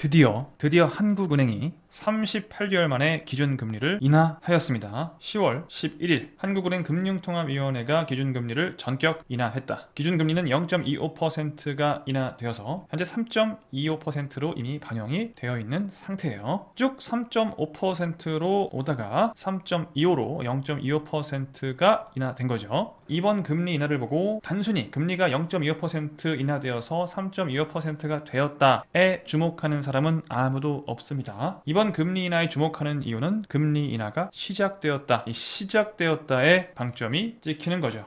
드디어 한국은행이 38개월 만에 기준금리를 인하하였습니다. 10월 11일 한국은행 금융통합위원회가 기준금리를 전격 인하했다. 기준금리는 0.25%가 인하되어서 현재 3.25%로 이미 반영이 되어 있는 상태예요. 쭉 3.5%로 오다가 3.25로 0.25%가 인하된 거죠. 이번 금리 인하를 보고 단순히 금리가 0.25% 인하되어서 3.25%가 되었다에 주목하는 사람은 아무도 없습니다. 이번 금리 인하에 주목하는 이유는 금리 인하가 시작되었다. 이 시작되었다의 방점이 찍히는 거죠.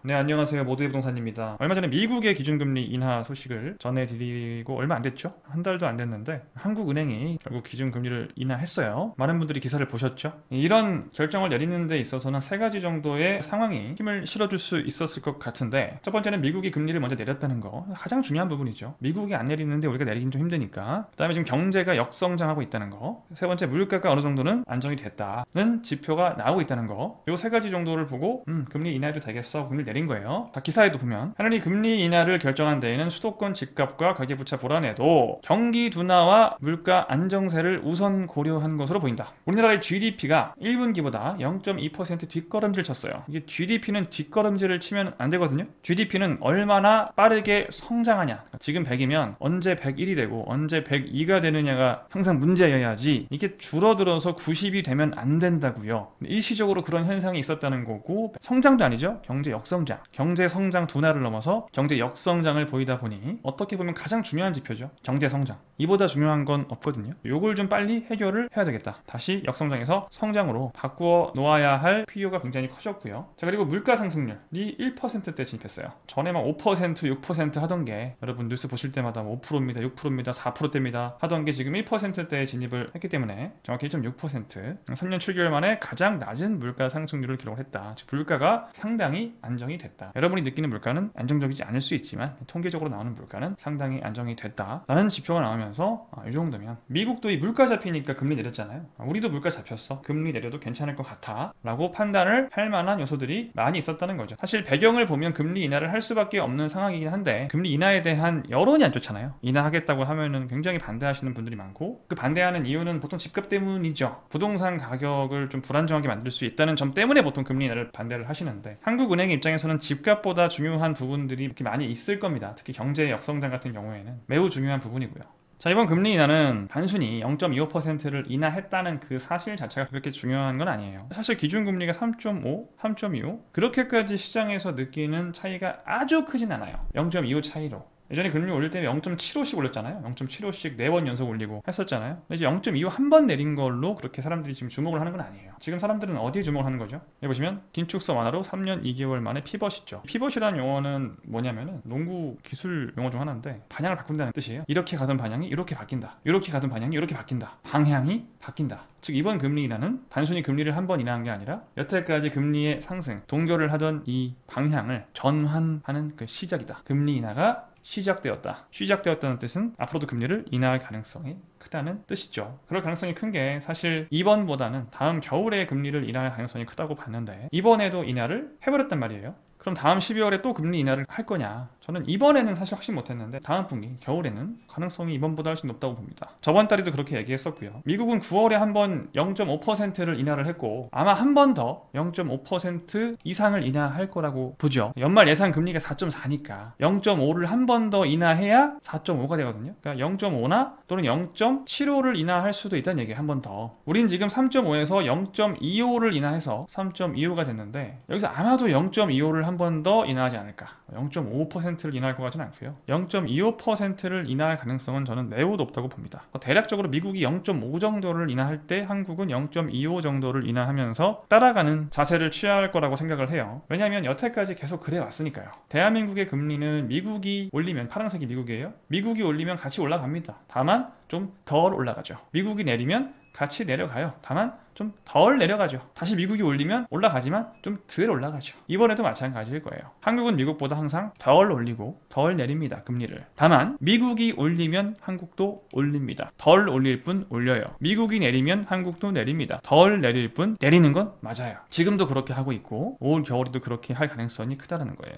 네, 안녕하세요. 모두의 부동산입니다. 얼마 전에 미국의 기준금리 인하 소식을 전해드리고 얼마 안 됐죠? 한 달도 안 됐는데 한국은행이 결국 기준금리를 인하했어요. 많은 분들이 기사를 보셨죠? 이런 결정을 내리는 데 있어서는 세 가지 정도의 상황이 힘을 실어줄 수 있었을 것 같은데, 첫 번째는 미국이 금리를 먼저 내렸다는 거, 가장 중요한 부분이죠. 미국이 안 내리는데 우리가 내리긴 좀 힘드니까. 그 다음에 지금 경제가 역성장하고 있다는 거, 세 번째 물가가 어느 정도는 안정이 됐다는 지표가 나오고 있다는 거, 이 세 가지 정도를 보고 금리 인하해도 되겠어, 금리 내린 거예요. 자, 기사에도 보면 하늘이 금리 인하를 결정한 데에는 수도권 집값과 가계부채 불안에도 경기 둔화와 물가 안정세를 우선 고려한 것으로 보인다. 우리나라의 GDP가 1분기보다 0.2% 뒷걸음질 쳤어요. 이게 GDP는 뒷걸음질을 치면 안 되거든요. GDP는 얼마나 빠르게 성장하냐, 지금 100이면 언제 101이 되고 언제 102가 되느냐가 항상 문제여야지, 이게 줄어들어서 90이 되면 안 된다고요. 일시적으로 그런 현상이 있었다는 거고, 성장도 아니죠. 경제 역성장, 경제 성장 둔화를 넘어서 경제 역성장을 보이다 보니 어떻게 보면 가장 중요한 지표죠. 경제 성장. 이보다 중요한 건 없거든요. 요걸 좀 빨리 해결을 해야 되겠다. 다시 역성장에서 성장으로 바꾸어 놓아야 할 필요가 굉장히 커졌고요. 자, 그리고 물가 상승률이 1%대 진입했어요. 전에 막 5%, 6% 하던 게, 여러분 뉴스 보실 때마다 5%입니다, 6%입니다, 4%대입니다 하던 게 지금 1%대에 진입을 했기 때문에 정확히 1.6%, 3년 7개월 만에 가장 낮은 물가 상승률을 기록했다. 즉 물가가 상당히 안정이 됐다. 여러분이 느끼는 물가는 안정적이지 않을 수 있지만 통계적으로 나오는 물가는 상당히 안정이 됐다라는 지표가 나오면서 이 정도면, 미국도 이 물가 잡히니까 금리 내렸잖아요. 우리도 물가 잡혔어, 금리 내려도 괜찮을 것 같아 라고 판단을 할 만한 요소들이 많이 있었다는 거죠. 사실 배경을 보면 금리 인하를 할 수밖에 없는 상황이긴 한데, 금리 인하에 대한 여론이 안 좋잖아요. 인하하겠다고 하면은 굉장히 반대하시는 분들이 많고, 그 반대하는 이유는 보통 집값 때문이죠. 부동산 가격을 좀 불안정하게 만들 수 있다는 점 때문에 보통 금리 인하를 반대를 하시는데, 한국은행 입장에서는 집값보다 중요한 부분들이 이렇게 많이 있을 겁니다. 특히 경제 역성장 같은 경우에는 매우 중요한 부분이고요. 자, 이번 금리 인하는 단순히 0.25%를 인하했다는 그 사실 자체가 그렇게 중요한 건 아니에요. 사실 기준금리가 3.5, 3.25 그렇게까지 시장에서 느끼는 차이가 아주 크진 않아요. 0.25 차이로. 예전에 금리 올릴 때 0.75씩 올렸잖아요. 0.75씩 4번 연속 올리고 했었잖아요. 근데 이제 0.25 한 번 내린 걸로 그렇게 사람들이 지금 주목을 하는 건 아니에요. 지금 사람들은 어디에 주목을 하는 거죠? 여기 보시면 긴축성 완화로 3년 2개월 만에 피벗이죠. 피벗이라는 용어는 뭐냐면은 농구 기술 용어 중 하나인데, 방향을 바꾼다는 뜻이에요. 이렇게 가던 방향이 이렇게 바뀐다, 이렇게 가던 방향이 이렇게 바뀐다, 방향이 바뀐다. 즉 이번 금리 인하는 단순히 금리를 한 번 인하한 게 아니라 여태까지 금리의 상승, 동결을 하던 이 방향을 전환하는 그 시작이다. 금리 인하가 시작되었다. 시작되었다는 뜻은 앞으로도 금리를 인하할 가능성이 크다는 뜻이죠. 그럴 가능성이 큰 게 사실 이번보다는 다음 겨울에 금리를 인하할 가능성이 크다고 봤는데, 이번에도 인하를 해버렸단 말이에요. 그럼 다음 12월에 또 금리 인하를 할 거냐? 저는 이번에는 사실 확신 못했는데 다음 분기 겨울에는 가능성이 이번보다 훨씬 높다고 봅니다. 저번 달에도 그렇게 얘기했었고요. 미국은 9월에 한번 0.5%를 인하를 했고, 아마 한 번 더 0.5% 이상을 인하할 거라고 보죠. 연말 예상 금리가 4.4니까 0.5를 한 번 더 인하해야 4.5가 되거든요. 그러니까 0.5나 또는 0.75를 인하할 수도 있다는 얘기예요. 한 번 더. 우린 지금 3.5에서 0.25를 인하해서 3.25가 됐는데, 여기서 아마도 0.25를 한 번 더 인하하지 않을까. 0.5%를 인하할 것 같지는 않고요. 0.25%를 인하할 가능성은 저는 매우 높다고 봅니다. 대략적으로 미국이 0.5 정도를 인하할 때 한국은 0.25 정도를 인하하면서 따라가는 자세를 취할 거라고 생각을 해요. 왜냐하면 여태까지 계속 그래 왔으니까요. 대한민국의 금리는 미국이 올리면, 파란색이 미국이에요, 미국이 올리면 같이 올라갑니다. 다만 좀 덜 올라가죠. 미국이 내리면 같이 내려가요. 다만 좀 덜 내려가죠. 다시 미국이 올리면 올라가지만 좀 덜 올라가죠. 이번에도 마찬가지일 거예요. 한국은 미국보다 항상 덜 올리고 덜 내립니다. 금리를. 다만 미국이 올리면 한국도 올립니다. 덜 올릴 뿐 올려요. 미국이 내리면 한국도 내립니다. 덜 내릴 뿐 내리는 건 맞아요. 지금도 그렇게 하고 있고 올 겨울에도 그렇게 할 가능성이 크다는 거예요.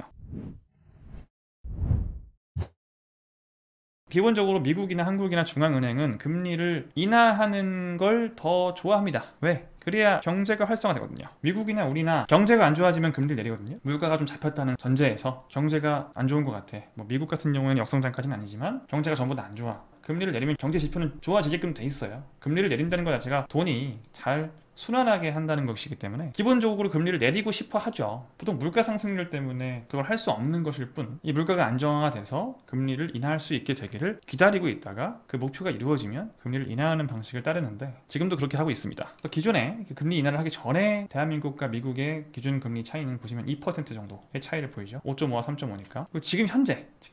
기본적으로 미국이나 한국이나 중앙은행은 금리를 인하하는 걸 더 좋아합니다. 왜? 그래야 경제가 활성화되거든요. 미국이나 우리나 경제가 안 좋아지면 금리를 내리거든요. 물가가 좀 잡혔다는 전제에서 경제가 안 좋은 것 같아. 뭐 미국 같은 경우에는 역성장까지는 아니지만 경제가 전부 다 안 좋아. 금리를 내리면 경제 지표는 좋아지게끔 돼 있어요. 금리를 내린다는 것 자체가 돈이 잘 순환하게 한다는 것이기 때문에 기본적으로 금리를 내리고 싶어 하죠. 보통 물가 상승률 때문에 그걸 할 수 없는 것일 뿐, 이 물가가 안정화돼서 금리를 인하할 수 있게 되기를 기다리고 있다가 그 목표가 이루어지면 금리를 인하하는 방식을 따르는데 지금도 그렇게 하고 있습니다. 기존에 금리 인하를 하기 전에 대한민국과 미국의 기준금리 차이는 보시면 2% 정도의 차이를 보이죠. 5.5와 3.5니까. 지금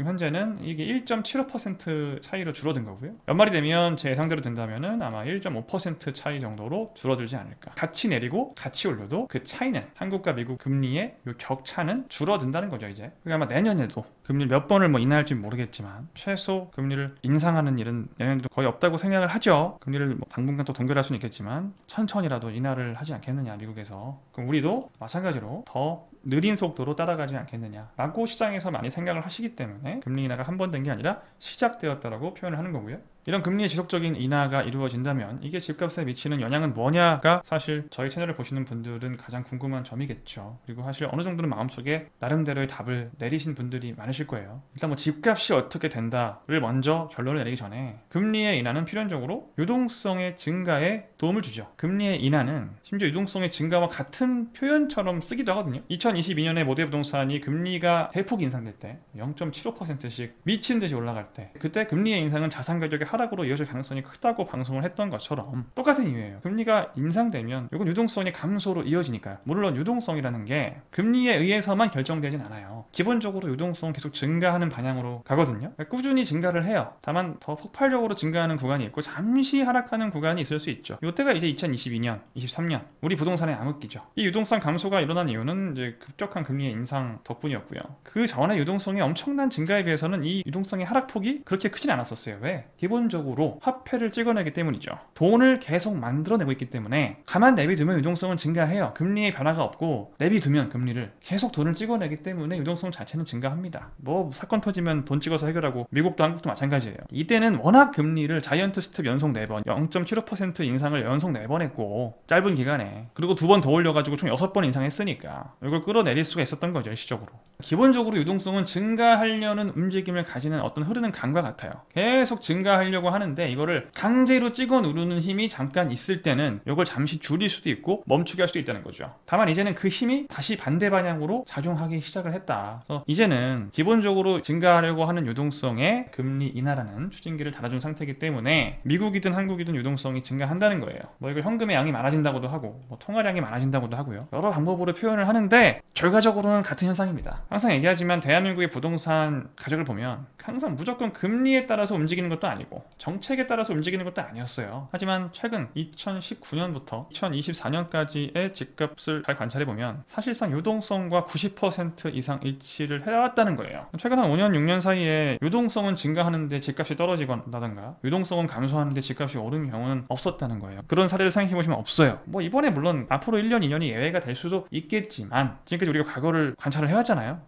현재는 이게 1.75% 차이로 줄어든 거고요. 연말이 되면 제 예상대로 된다면은 아마 1.5% 차이 정도로 줄어들지 않을까. 같이 내리고 같이 올려도 그 차이는, 한국과 미국 금리의 이 격차는 줄어든다는 거죠. 이제 아마 내년에도 금리를 몇 번을 인하할지 모르겠지만 최소 금리를 인상하는 일은 내년에도 거의 없다고 생각을 하죠. 금리를 당분간 또 동결할 수는 있겠지만 천천히라도 인하를 하지 않겠느냐, 미국에서. 그럼 우리도 마찬가지로 더 느린 속도로 따라가지 않겠느냐라고 시장에서 많이 생각을 하시기 때문에 금리 인하가 한 번 된 게 아니라 시작되었다라고 표현을 하는 거고요. 이런 금리의 지속적인 인하가 이루어진다면 이게 집값에 미치는 영향은 뭐냐가 사실 저희 채널을 보시는 분들은 가장 궁금한 점이겠죠. 그리고 사실 어느 정도는 마음속에 나름대로의 답을 내리신 분들이 많으실 거예요. 일단 집값이 어떻게 된다를 먼저 결론을 내리기 전에 금리의 인하는 필연적으로 유동성의 증가에 도움을 주죠. 금리의 인하는 심지어 유동성의 증가와 같은 표현처럼 쓰기도 하거든요. 2022년에 모두의 부동산이 금리가 대폭 인상될 때 0.75%씩 미친 듯이 올라갈 때, 그때 금리의 인상은 자산 가격의 하락으로 이어질 가능성이 크다고 방송을 했던 것처럼 똑같은 이유예요. 금리가 인상되면 이건 유동성의 감소로 이어지니까요. 물론 유동성이라는 게 금리에 의해서만 결정되진 않아요. 기본적으로 유동성은 계속 증가하는 방향으로 가거든요. 꾸준히 증가를 해요. 다만 더 폭발적으로 증가하는 구간이 있고 잠시 하락하는 구간이 있을 수 있죠. 이때가 이제 2022년, 23년 우리 부동산의 암흑기죠. 이 유동성 감소가 일어난 이유는 이제 급격한 금리의 인상 덕분이었고요. 그 전에 유동성의 엄청난 증가에 비해서는 이 유동성의 하락폭이 그렇게 크진 않았었어요. 왜? 기본적으로 화폐를 찍어내기 때문이죠. 돈을 계속 만들어내고 있기 때문에 가만 내비두면 유동성은 증가해요. 금리의 변화가 없고 내비두면 금리를 계속 돈을 찍어내기 때문에 유동성 자체는 증가합니다. 사건 터지면 돈 찍어서 해결하고 미국도 한국도 마찬가지예요. 이때는 워낙 금리를 자이언트 스텝 연속 4번 0.75% 인상을 연속 4번 했고 짧은 기간에, 그리고 2번 더 올려가지고 총 6번 인상했으니까 이걸 끌어내릴 수가 있었던 거죠. 일시적으로. 기본적으로 유동성은 증가하려는 움직임을 가지는 어떤 흐르는 강과 같아요. 계속 증가하려고 하는데 이거를 강제로 찍어 누르는 힘이 잠깐 있을 때는 이걸 잠시 줄일 수도 있고 멈추게 할 수도 있다는 거죠. 다만 이제는 그 힘이 다시 반대 방향으로 작용하기 시작을 했다. 그래서 이제는 기본적으로 증가하려고 하는 유동성에 금리 인하라는 추진기를 달아준 상태이기 때문에 미국이든 한국이든 유동성이 증가한다는 거예요. 이걸 현금의 양이 많아진다고도 하고 통화량이 많아진다고도 하고요. 여러 방법으로 표현을 하는데 결과적으로는 같은 현상입니다. 항상 얘기하지만 대한민국의 부동산 가격을 보면 항상 무조건 금리에 따라서 움직이는 것도 아니고 정책에 따라서 움직이는 것도 아니었어요. 하지만 최근 2019년부터 2024년까지의 집값을 잘 관찰해보면 사실상 유동성과 90% 이상 일치를 해왔다는 거예요. 최근 한 5년, 6년 사이에 유동성은 증가하는데 집값이 떨어지거나 유동성은 감소하는데 집값이 오르는 경우는 없었다는 거예요. 그런 사례를 생각해보시면 없어요. 이번에 물론 앞으로 1년, 2년이 예외가 될 수도 있겠지만 지금까지 우리가 과거를 관찰을 해왔잖아요.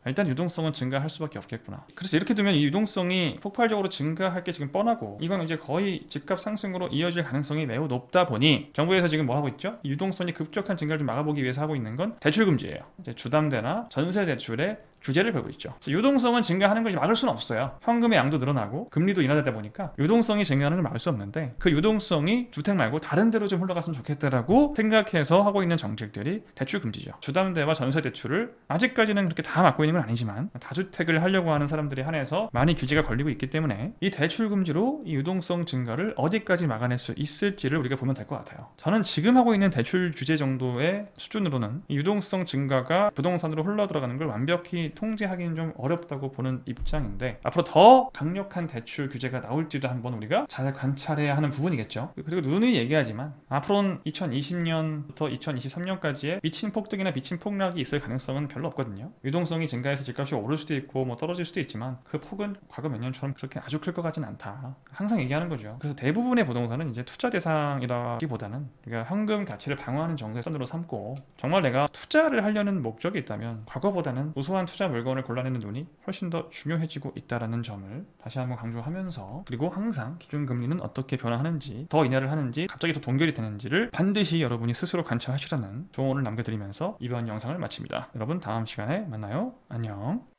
일단 유동성은 증가할 수밖에 없겠구나. 그래서 이렇게 두면 이 유동성이 폭발적으로 증가할 게 지금 뻔하고 이건 이제 거의 집값 상승으로 이어질 가능성이 매우 높다 보니 정부에서 지금 뭐 하고 있죠? 유동성이 급격한 증가를 좀 막아보기 위해서 하고 있는 건 대출 금지예요. 이제 주담대나 전세 대출에 규제를 걸고 있죠. 유동성은 증가하는 걸 막을 수는 없어요. 현금의 양도 늘어나고 금리도 인하되다 보니까 유동성이 증가하는 걸 막을 수 없는데 그 유동성이 주택 말고 다른 데로 좀 흘러갔으면 좋겠다라고 생각해서 하고 있는 정책들이 대출 금지죠. 주담대와 전세 대출을 아직까지는 그렇게 다 막고 있는 건 아니지만 다주택을 하려고 하는 사람들에 한해서 많이 규제가 걸리고 있기 때문에 이 대출 금지로 이 유동성 증가를 어디까지 막아낼 수 있을지를 우리가 보면 될 것 같아요. 저는 지금 하고 있는 대출 규제 정도의 수준으로는 이 유동성 증가가 부동산으로 흘러 들어가는 걸 완벽히 충분히 통제하기는 좀 어렵다고 보는 입장인데, 앞으로 더 강력한 대출 규제가 나올지도 한번 우리가 잘 관찰해야 하는 부분이겠죠. 그리고 누누이 얘기하지만 앞으로는 2020년부터 2023년까지의 미친 폭등이나 미친 폭락이 있을 가능성은 별로 없거든요. 유동성이 증가해서 집값이 오를 수도 있고 뭐 떨어질 수도 있지만 그 폭은 과거 몇 년처럼 그렇게 아주 클 것 같진 않다, 항상 얘기하는 거죠. 그래서 대부분의 부동산은 이제 투자 대상이라기보다는 우리가 현금 가치를 방어하는 정도의 선으로 삼고, 정말 내가 투자를 하려는 목적이 있다면 과거보다는 우수한 투자 물건을 골라내는 눈이 훨씬 더 중요해지고 있다는 점을 다시 한번 강조하면서, 그리고 항상 기준금리는 어떻게 변화하는지, 더 인하를 하는지 갑자기 더 동결이 되는지를 반드시 여러분이 스스로 관찰하시라는 조언을 남겨드리면서 이번 영상을 마칩니다. 여러분 다음 시간에 만나요. 안녕.